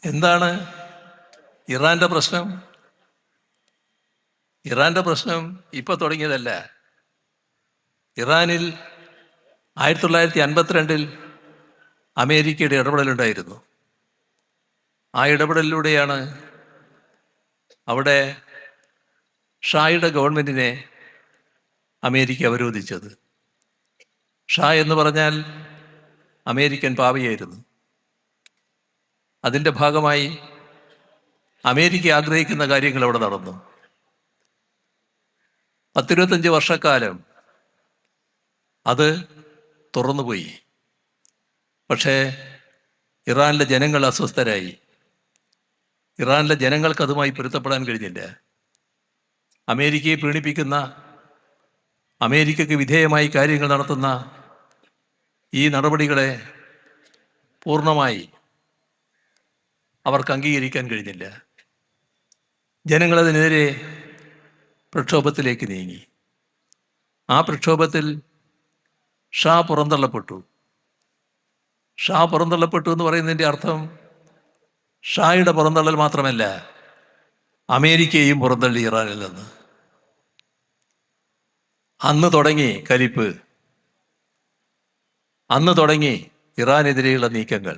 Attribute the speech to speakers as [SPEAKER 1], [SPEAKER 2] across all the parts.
[SPEAKER 1] എന്താണ് ഇറാന്റെ പ്രശ്നം? ഇറാന്റെ പ്രശ്നം ഇപ്പൊ തുടങ്ങിയതല്ല. ഇറാനിൽ 1952 അമേരിക്കയുടെ ഇടപെടലുണ്ടായിരുന്നു. ആ ഇടപെടലിലൂടെയാണ് അവിടെ ഷായുടെ ഗവൺമെന്റിനെ അമേരിക്ക അവരോധിച്ചത്. ഷാ എന്ന് പറഞ്ഞാൽ അമേരിക്കൻ പാവയായിരുന്നു. അതിൻ്റെ ഭാഗമായി അമേരിക്ക ആഗ്രഹിക്കുന്ന കാര്യങ്ങൾ അവിടെ നടന്നു. 10-25 വർഷക്കാലം അത് തുറന്നുപോയി. പക്ഷേ ഇറാനിലെ ജനങ്ങൾ അസ്വസ്ഥരായി. ഇറാനിലെ ജനങ്ങൾക്ക് അതുമായി പൊരുത്തപ്പെടാൻ കഴിഞ്ഞില്ല. അമേരിക്കയെ പ്രീണിപ്പിക്കുന്ന, അമേരിക്കയ്ക്ക് വിധേയമായി കാര്യങ്ങൾ നടത്തുന്ന ഈ നടപടികളെ പൂർണ്ണമായി അവർക്ക് അംഗീകരിക്കാൻ കഴിഞ്ഞില്ല. ജനങ്ങളതിനെതിരെ പ്രക്ഷോഭത്തിലേക്ക് നീങ്ങി. ആ പ്രക്ഷോഭത്തിൽ ഷാ പുറന്തള്ളപ്പെട്ടു. ഷാ പുറന്തള്ളപ്പെട്ടു എന്ന് പറയുന്നതിൻ്റെ അർത്ഥം ഷായുടെ പുറന്തള്ളൽ മാത്രമല്ല, അമേരിക്കയും പുറന്തള്ളി ഇറാനിൽ നിന്ന്. അന്ന് തുടങ്ങി കലിപ്പ്. അന്ന് തുടങ്ങി ഇറാനെതിരെയുള്ള നീക്കങ്ങൾ.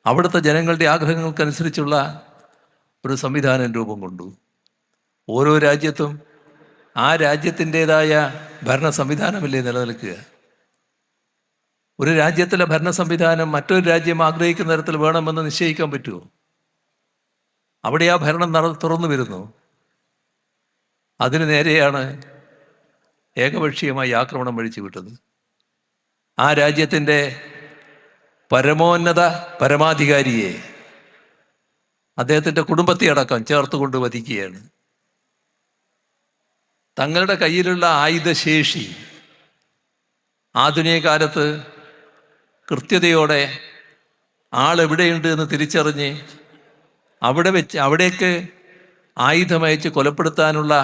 [SPEAKER 1] അവിടുത്തെ ജനങ്ങളുടെ ആഗ്രഹങ്ങൾക്കനുസരിച്ചുള്ള ഒരു സംവിധാനം രൂപം കൊണ്ടു. ഓരോ രാജ്യത്തും ആ രാജ്യത്തിൻ്റെതായ ഭരണ സംവിധാനമല്ലേ നിലനിൽക്കുക. ഒരു രാജ്യത്തിലെ ഭരണ സംവിധാനം മറ്റൊരു രാജ്യം ആഗ്രഹിക്കുന്ന തരത്തിൽ വേണമെന്ന് നിശ്ചയിക്കാൻ പറ്റുമോ? അവിടെ ആ ഭരണം തുറന്നു വരുന്നു. അതിനു നേരെയാണ് ഏകപക്ഷീയമായി ആക്രമണം വഴിച്ചു വിട്ടത്. ആ രാജ്യത്തിൻ്റെ പരമോന്നത പരമാധികാരിയെ, അദ്ദേഹത്തിൻ്റെ കുടുംബത്തെ അടക്കം ചേർത്തുകൊണ്ട് വധിക്കുകയാണ്. തങ്ങളുടെ കയ്യിലുള്ള ആയുധശേഷി ആധുനിക കാലത്ത് കൃത്യതയോടെ ആളെവിടെയുണ്ട് എന്ന് തിരിച്ചറിഞ്ഞ് അവിടേക്ക് ആയുധമയച്ച് കൊലപ്പെടുത്താനുള്ള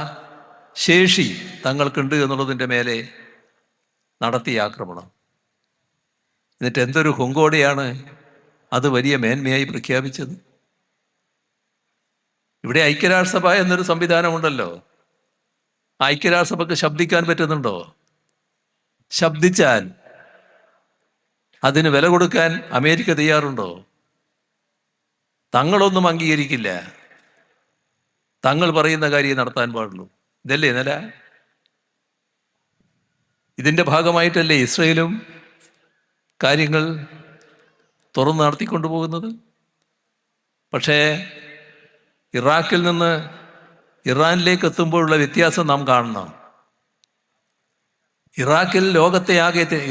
[SPEAKER 1] ശേഷി തങ്ങൾക്കുണ്ട് എന്നുള്ളതിൻ്റെ മേലെ നടത്തിയ ആക്രമണം. എന്നിട്ട് എന്തൊരു ഹുങ്കോടെയാണ് അത് വലിയ മേന്മയായി പ്രഖ്യാപിച്ചത്. ഇവിടെ ഐക്യരാഷ്ട്രസഭ എന്നൊരു സംവിധാനമുണ്ടല്ലോ. ഐക്യരാഷ്ട്രസഭയ്ക്ക് ശബ്ദിക്കാൻ പറ്റുന്നുണ്ടോ? ശബ്ദിച്ചാൽ അതിന് വില കൊടുക്കാൻ അമേരിക്ക തയ്യാറുണ്ടോ? തങ്ങളൊന്നും അംഗീകരിക്കില്ല. തങ്ങൾ പറയുന്ന കാര്യം നടത്താൻ പാടുള്ളൂ. ഇതല്ലേ നില? ഇതിൻ്റെ ഭാഗമായിട്ടല്ലേ ഇസ്രയേലും കാര്യങ്ങൾ തുറന്നു നടത്തിക്കൊണ്ടു പോകുന്നത്? പക്ഷേ ഇറാഖിൽ നിന്ന് ഇറാനിലേക്ക് എത്തുമ്പോഴുള്ള വ്യത്യാസം നാം കാണണം.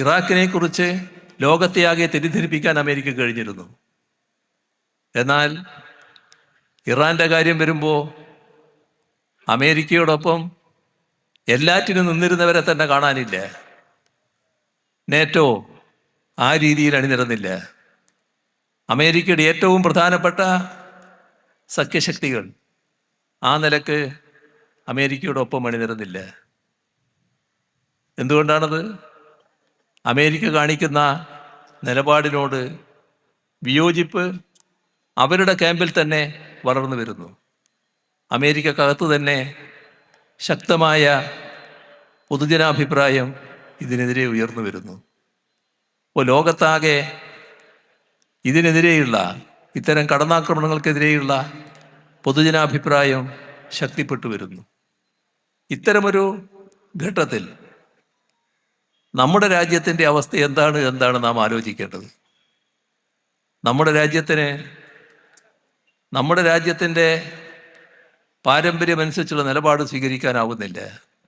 [SPEAKER 1] ഇറാഖിനെ കുറിച്ച് ലോകത്തെയാകെ തെറ്റിദ്ധരിപ്പിക്കാൻ അമേരിക്ക കഴിഞ്ഞിരുന്നു. എന്നാൽ ഇറാന്റെ കാര്യം വരുമ്പോൾ അമേരിക്കയോടൊപ്പം എല്ലാറ്റിനും നിന്നിരുന്നവരെ തന്നെ കാണാനില്ല. നേറ്റോ ആ രീതിയിൽ അണിനിരന്നില്ല. അമേരിക്കയുടെ ഏറ്റവും പ്രധാനപ്പെട്ട സഖ്യശക്തികൾ ആ നിലക്ക് അമേരിക്കയോടൊപ്പം അണിനിരന്നില്ല. എന്തുകൊണ്ടാണത്? അമേരിക്ക കാണിക്കുന്ന നിലപാടിനോട് വിയോജിപ്പ് അവരുടെ ക്യാമ്പിൽ തന്നെ വളർന്നു വരുന്നു. അമേരിക്കക്കകത്ത് തന്നെ ശക്തമായ പൊതുജനാഭിപ്രായം ഇതിനെതിരെ ഉയർന്നു വരുന്നു. അപ്പോൾ ലോകത്താകെ ഇതിനെതിരെയുള്ള, ഇത്തരം കടന്നാക്രമണങ്ങൾക്കെതിരെയുള്ള പൊതുജനാഭിപ്രായം ശക്തിപ്പെട്ടു വരുന്നു. ഇത്തരമൊരു ഘട്ടത്തിൽ നമ്മുടെ രാജ്യത്തിൻ്റെ അവസ്ഥ എന്താണ് നാം ആലോചിക്കേണ്ടത്. നമ്മുടെ രാജ്യത്തിൻ്റെ പാരമ്പര്യമനുസരിച്ചുള്ള നിലപാട് സ്വീകരിക്കാനാവുന്നില്ല.